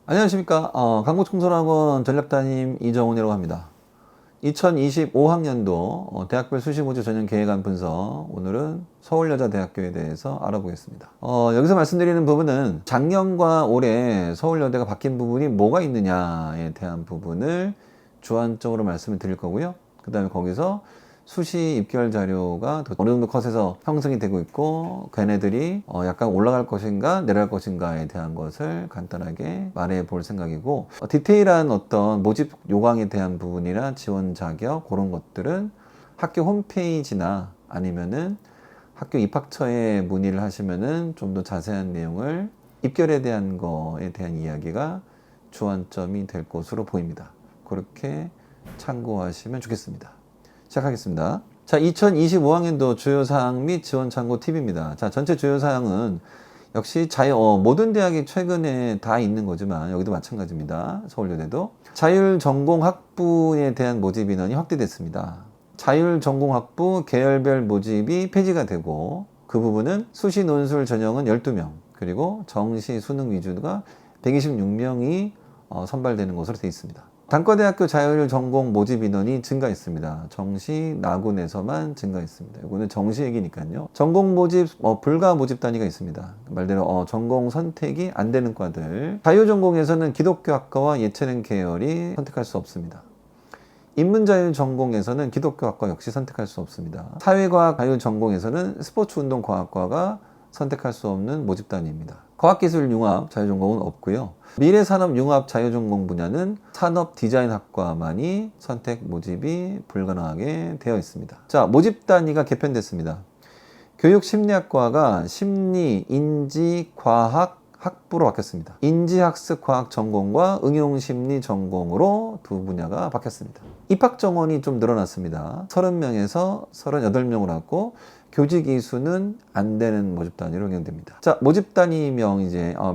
안녕하십니까. 강북청소년학원 전략담임 이정훈이라고 합니다. 2025학년도 대학별 수시모집 전형 계획안 분석, 오늘은 서울여자대학교에 대해서 알아보겠습니다. 여기서 말씀드리는 부분은 작년과 올해 서울여대가 바뀐 부분이 뭐가 있느냐에 대한 부분을 주안적으로 말씀을 드릴 거고요. 그 다음에 거기서 수시 입결 자료가 어느 정도 컷에서 형성이 되고 있고, 걔네들이 약간 올라갈 것인가 내려갈 것인가에 대한 것을 간단하게 말해 볼 생각이고, 디테일한 어떤 모집 요강에 대한 부분이나 지원 자격 그런 것들은 학교 홈페이지나 아니면은 학교 입학처에 문의를 하시면은 좀 더 자세한 내용을, 입결에 대한 거에 대한 이야기가 주안점이 될 것으로 보입니다. 그렇게 참고하시면 좋겠습니다. 시작하겠습니다. 자, 2025학년도 주요사항 및 지원 참고 팁입니다. 자, 전체 주요사항은 역시 모든 대학이 최근에 다 있는 거지만 여기도 마찬가지입니다. 서울여대도 자율전공학부에 대한 모집 인원이 확대됐습니다. 자율전공학부 계열별 모집이 폐지가 되고, 그 부분은 수시 논술 전형은 12명, 그리고 정시 수능 위주가 126명이 선발되는 것으로 되어 있습니다. 단과대학교 자율전공 모집 인원이 증가했습니다. 정시 나군에서만 증가했습니다. 이거는 정시 얘기니까요. 전공 모집 불가 모집 단위가 있습니다. 말대로 전공 선택이 안 되는 과들. 자율전공에서는 기독교학과와 예체능 계열이 선택할 수 없습니다. 인문자율전공에서는 기독교학과 역시 선택할 수 없습니다. 사회과학 자율전공에서는 스포츠운동과학과가 선택할 수 없는 모집 단위입니다. 과학기술융합 자율전공은 없고요. 미래산업융합 자율전공 분야는 산업디자인학과만이 선택 모집이 불가능하게 되어 있습니다. 자, 모집 단위가 개편됐습니다. 교육심리학과가 심리, 인지, 과학, 학부로 바뀌었습니다. 인지학습과학 전공과 응용심리 전공으로 두 분야가 바뀌었습니다. 입학 정원이 좀 늘어났습니다. 30명에서 38명으로 왔고, 교직 이수는 안 되는 모집 단위로 운영됩니다. 자, 모집 단위명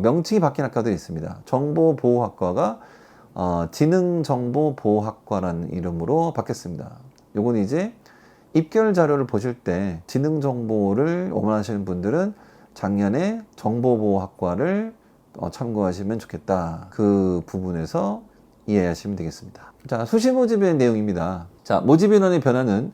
명칭이 바뀐 학과들이 있습니다. 정보보호학과가 지능정보보호학과라는 이름으로 바뀌었습니다. 요건 이제 입결 자료를 보실 때 지능정보를 원하시는 분들은 작년에 정보보호학과를 참고하시면 좋겠다. 그 부분에서 이해하시면 되겠습니다. 자, 수시 모집의 내용입니다. 자, 모집 인원의 변화는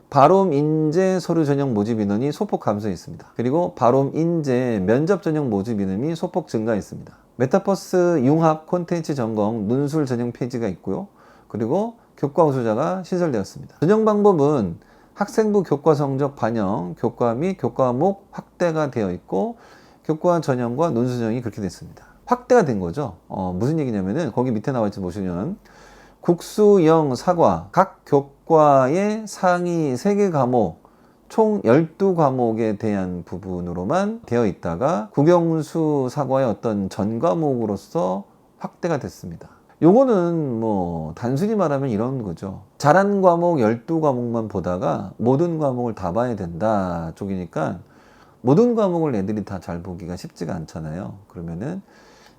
바롬 인재 서류 전형 모집 인원이 소폭 감소했습니다. 그리고 바롬 인재 면접 전형 모집 인원이 소폭 증가했습니다. 메타버스 융합 콘텐츠 전공 논술 전형 페이지가 있고요. 그리고 교과 우수자가 신설되었습니다. 전형 방법은 학생부 교과 성적 반영, 교과 및 교과목 확대가 되어 있고, 교과 전형과 논술 전형이 그렇게 됐습니다. 확대가 된 거죠. 무슨 얘기냐면은 거기 밑에 나와 있지 보시면 국수영 사과 각 교과의 상위 3개 과목 총 12과목에 대한 부분으로만 되어 있다가 국영수 사과의 어떤 전 과목으로서 확대가 됐습니다. 요거는 단순히 말하면 이런 거죠. 잘한 과목 12과목만 보다가 모든 과목을 다 봐야 된다 쪽이니까, 모든 과목을 애들이 다 잘 보기가 쉽지가 않잖아요. 그러면은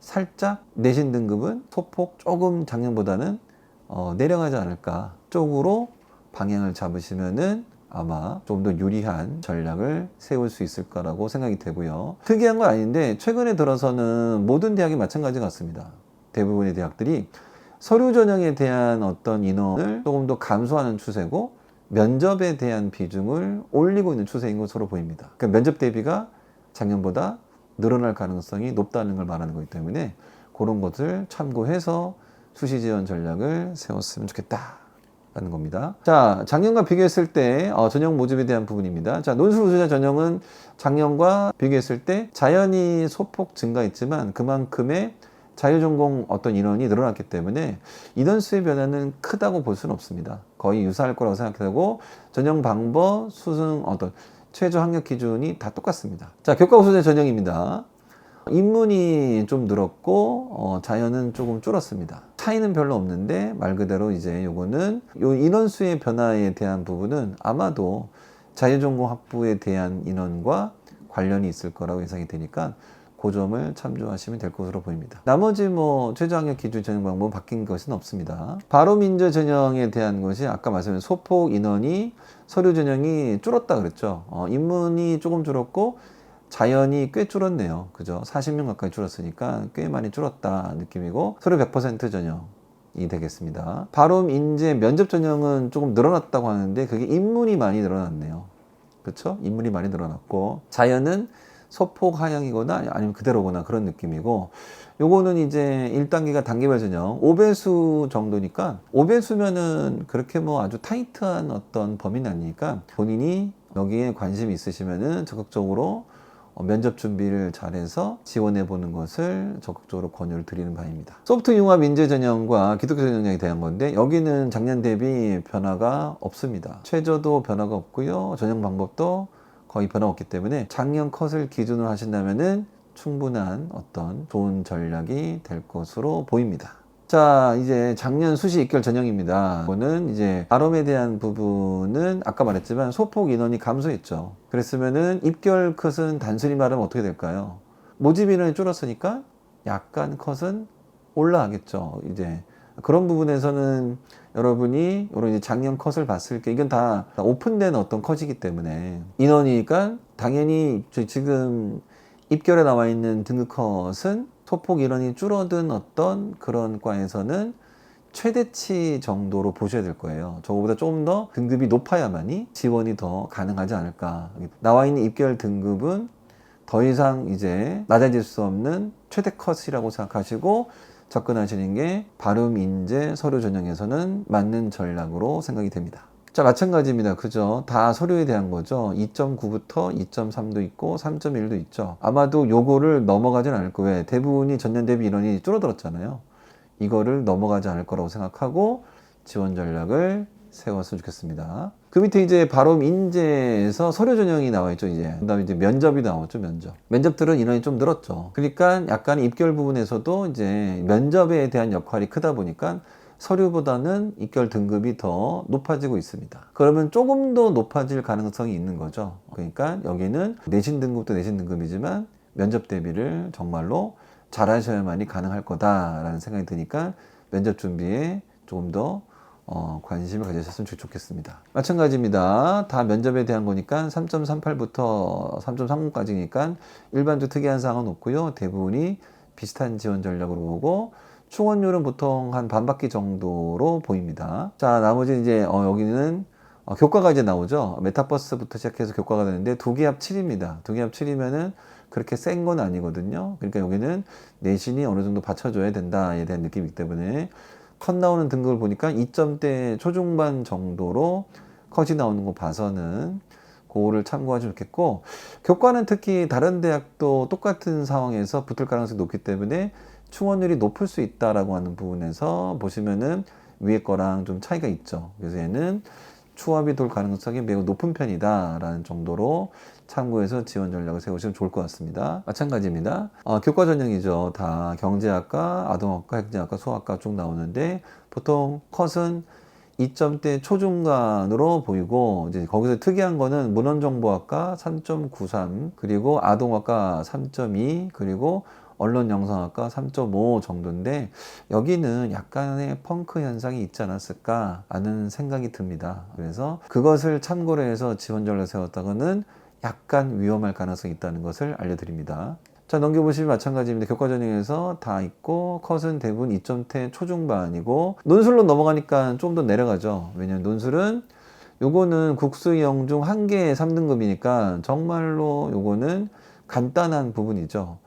살짝 내신 등급은 소폭 조금 작년보다는 내려가지 않을까 쪽으로 방향을 잡으시면은 아마 좀 더 유리한 전략을 세울 수 있을 거라고 생각이 되고요. 특이한 건 아닌데 최근에 들어서는 모든 대학이 마찬가지 같습니다. 대부분의 대학들이 서류 전형에 대한 어떤 인원을 조금 더 감소하는 추세고, 면접에 대한 비중을 올리고 있는 추세인 것으로 보입니다. 그러니까 면접 대비가 작년보다 늘어날 가능성이 높다는 걸 말하는 거기 때문에 그런 것을 참고해서 수시 지원 전략을 세웠으면 좋겠다라는 겁니다. 자, 작년과 비교했을 때 전형 모집에 대한 부분입니다. 자, 논술 우수자 전형은 작년과 비교했을 때 자연히 소폭 증가했지만 그만큼의 자율전공 어떤 인원이 늘어났기 때문에 인원수의 변화는 크다고 볼 수는 없습니다. 거의 유사할 거라고 생각하고, 전형 방법, 수능 최저 학력 기준이 다 똑같습니다. 자, 교과 우수자 전형입니다. 인문이 좀 늘었고 자연은 조금 줄었습니다. 차이는 별로 없는데 말 그대로 이제 요거는 요 인원수의 변화에 대한 부분은 아마도 자율전공 학부에 대한 인원과 관련이 있을 거라고 예상이 되니까 그 점을 참조하시면 될 것으로 보입니다. 나머지 최저학력 기준 전형 방법은 바뀐 것은 없습니다. 바롬 인재 전형에 대한 것이 아까 말씀드린 소폭 인원이 서류 전형이 줄었다 그랬죠. 인문이 조금 줄었고 자연이 꽤 줄었네요. 그죠? 40명 가까이 줄었으니까 꽤 많이 줄었다 느낌이고, 서류 100% 전형이 되겠습니다. 발음, 인재, 면접 전형은 조금 늘어났다고 하는데 그게 인문이 많이 늘어났네요. 그렇죠? 인문이 많이 늘어났고, 자연은 소폭 하향이거나 아니면 그대로거나 그런 느낌이고, 요거는 이제 1단계가 단계별 전형 5배수 정도니까, 5배수면은 그렇게 뭐 아주 타이트한 어떤 범위는 아니니까 본인이 여기에 관심이 있으시면은 적극적으로 면접 준비를 잘해서 지원해 보는 것을 적극적으로 권유를 드리는 바입니다. 소프트 융합 인재 전형과 기독교 전형에 대한 건데, 여기는 작년 대비 변화가 없습니다. 최저도 변화가 없고요, 전형 방법도 거의 변화 없기 때문에 작년 컷을 기준으로 하신다면은 충분한 어떤 좋은 전략이 될 것으로 보입니다. 자, 이제 작년 수시 입결 전형입니다. 이거는 이제 발음에 대한 부분은 아까 말했지만 소폭 인원이 감소했죠. 그랬으면은 입결 컷은 단순히 말하면 어떻게 될까요? 모집 인원이 줄었으니까 약간 컷은 올라가겠죠. 이제 그런 부분에서는 여러분이 이런 이제 작년 컷을 봤을 때 이건 다 오픈된 어떤 컷이기 때문에 인원이니까 당연히 지금 입결에 나와 있는 등급 컷은 소폭 인원이 줄어든 어떤 그런 과에서는 최대치 정도로 보셔야 될 거예요. 저거보다 조금 더 등급이 높아야만이 지원이 더 가능하지 않을까. 나와 있는 입결 등급은 더 이상 이제 낮아질 수 없는 최대 컷이라고 생각하시고 접근하시는 게 발음, 인재, 서류 전형에서는 맞는 전략으로 생각이 됩니다. 자, 마찬가지입니다. 그죠? 다 서류에 대한 거죠. 2.9부터 2.3도 있고 3.1도 있죠. 아마도 요거를 넘어가진 않을 거예요. 왜? 대부분이 전년 대비 인원이 줄어들었잖아요. 이거를 넘어가지 않을 거라고 생각하고 지원 전략을 세웠으면 좋겠습니다. 그 밑에 이제 발음 인재에서 서류 전형이 나와 있죠, 이제. 그 다음에 이제 면접이 나왔죠, 면접. 면접들은 인원이 좀 늘었죠. 그러니까 약간 입결 부분에서도 이제 면접에 대한 역할이 크다 보니까 서류보다는 입결 등급이 더 높아지고 있습니다. 그러면 조금 더 높아질 가능성이 있는 거죠. 그러니까 여기는 내신 등급도 내신 등급이지만 면접 대비를 정말로 잘 하셔야만이 가능할 거다라는 생각이 드니까 면접 준비에 조금 더 관심을 가지셨으면 좋겠습니다. 마찬가지입니다. 다 면접에 대한 거니까 3.38부터 3.30까지니까 일반적 특이한 사항은 없고요. 대부분이 비슷한 지원 전략으로 보고 충원율은 보통 한 반바퀴 정도로 보입니다. 자, 나머지 이제 여기는 교과가 이제 나오죠. 메타버스부터 시작해서 교과가 되는데 두 개 합 7입니다. 두 개 합 7이면은 그렇게 센 건 아니거든요. 그러니까 여기는 내신이 어느 정도 받쳐줘야 된다에 대한 느낌이기 때문에 컷 나오는 등급을 보니까 2점대 초중반 정도로 컷이 나오는 거 봐서는 그거를 참고하시면 좋겠고, 교과는 특히 다른 대학도 똑같은 상황에서 붙을 가능성이 높기 때문에 충원율이 높을 수 있다라고 하는 부분에서 보시면은 위에 거랑 좀 차이가 있죠. 그래서 얘는 추합이 돌 가능성이 매우 높은 편이다라는 정도로 참고해서 지원 전략을 세우시면 좋을 것 같습니다. 마찬가지입니다. 교과 전형이죠. 다 경제학과, 아동학과, 행정학과, 수학과 쭉 나오는데 보통 컷은 2점대 초중간으로 보이고, 이제 거기서 특이한 거는 문헌정보학과 3.93, 그리고 아동학과 3.2, 그리고 언론영상학과 3.5 정도인데, 여기는 약간의 펑크 현상이 있지 않았을까 하는 생각이 듭니다. 그래서 그것을 참고로 해서 지원 전략을 세웠다가는 약간 위험할 가능성이 있다는 것을 알려드립니다. 자, 넘겨보시면 마찬가지입니다. 교과 전형에서 다 있고 컷은 대부분 2점대 초중반이고, 논술로 넘어가니까 좀 더 내려가죠. 왜냐면 논술은 요거는 국수형 중 한 개의 3등급이니까 정말로 요거는 간단한 부분이죠.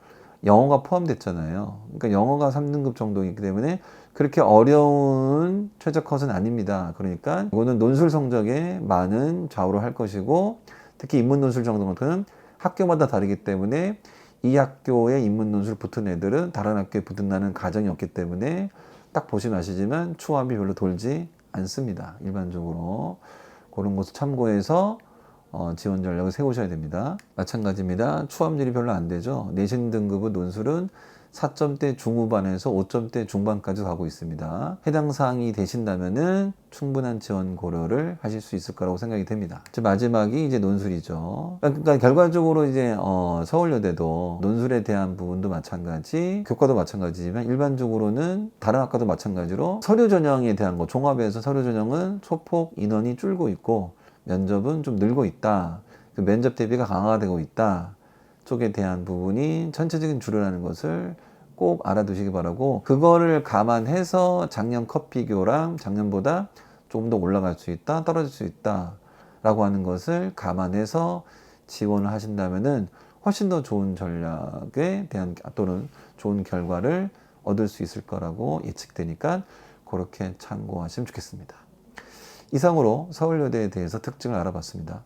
영어가 포함됐잖아요. 그러니까 영어가 3등급 정도이기 때문에 그렇게 어려운 최저 컷은 아닙니다. 그러니까 이거는 논술 성적에 많은 좌우를 할 것이고, 특히 인문 논술 정도는 학교마다 다르기 때문에 이 학교에 인문 논술 붙은 애들은 다른 학교에 붙는다는 가정이 없기 때문에 딱 보시면 아시지만 추합이 별로 돌지 않습니다. 일반적으로 그런 것을 참고해서 지원 전략을 세우셔야 됩니다. 마찬가지입니다. 추합률이 별로 안 되죠. 내신 등급은 논술은 4점대 중후반에서 5점대 중반까지 가고 있습니다. 해당 사항이 되신다면은 충분한 지원 고려를 하실 수 있을 거라고 생각이 됩니다. 마지막이 이제 논술이죠. 그러니까 결과적으로 이제 서울여대도 논술에 대한 부분도 마찬가지, 교과도 마찬가지지만 일반적으로는 다른 학과도 마찬가지로 서류 전형에 대한 거, 종합에서 서류 전형은 소폭 인원이 줄고 있고 면접은 좀 늘고 있다. 면접 대비가 강화되고 있다. 쪽에 대한 부분이 전체적인 주류라는 것을 꼭 알아두시기 바라고, 그거를 감안해서 작년 컷 비교랑 작년보다 조금 더 올라갈 수 있다, 떨어질 수 있다 라고 하는 것을 감안해서 지원을 하신다면은 훨씬 더 좋은 전략에 대한 또는 좋은 결과를 얻을 수 있을 거라고 예측되니까 그렇게 참고하시면 좋겠습니다. 이상으로 서울여대에 대해서 특징을 알아봤습니다.